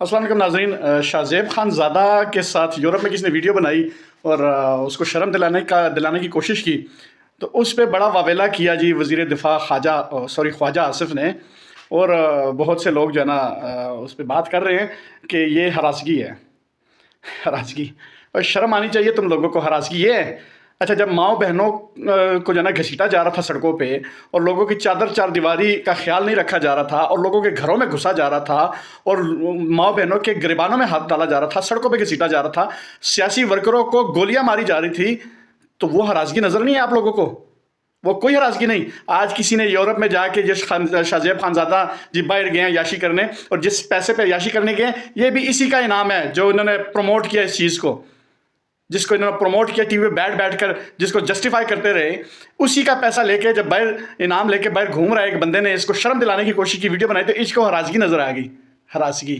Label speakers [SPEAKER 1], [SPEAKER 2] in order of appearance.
[SPEAKER 1] السلام علیکم ناظرین، شاہ زیب خان زادہ کے ساتھ یورپ میں کسی نے ویڈیو بنائی اور اس کو شرم دلانے کی کوشش کی، تو اس پہ بڑا واویلا کیا جی وزیر دفاع خواجہ آصف نے، اور بہت سے لوگ جو ہے نا اس پہ بات کر رہے ہیں کہ یہ ہراسگی ہے، ہراسگی، اور شرم آنی چاہیے تم لوگوں کو۔ ہراسگی یہ ہے، اچھا جب ماؤں بہنوں کو جو ہے نا گھسیٹا جا رہا تھا سڑکوں پہ، اور لوگوں کی چار دیواری کا خیال نہیں رکھا جا رہا تھا، اور لوگوں کے گھروں میں گھسا جا رہا تھا، اور ماؤں بہنوں کے گریبانوں میں ہاتھ ڈالا جا رہا تھا، سڑکوں پہ گھسیٹا جا رہا تھا، سیاسی ورکروں کو گولیاں ماری جا رہی تھی، تو وہ ہراسگی نظر نہیں ہے آپ لوگوں کو؟ وہ کوئی ہراسگی نہیں۔ آج کسی نے یورپ میں جا کے شاہ زیب خان زادہ جی باہر گئے ہیں عیاشی کرنے، اور جس پیسے پہ عیاشی کرنے گئے ہیں یہ بھی اسی کا انعام ہے جو انہوں نے پروموٹ کیا اس چیز کو، جس کو انہوں نے پروموٹ کیا ٹی وی پہ بیٹھ کر، جس کو جسٹیفائی کرتے رہے، اسی کا پیسہ لے کے جب باہر انعام لے کے باہر گھوم رہا ہے ایک بندے نے اس کو شرم دلانے کی کوشش کی، ویڈیو بنائی، تو اس کو ہراسگی نظر آ گئی، ہراسگی۔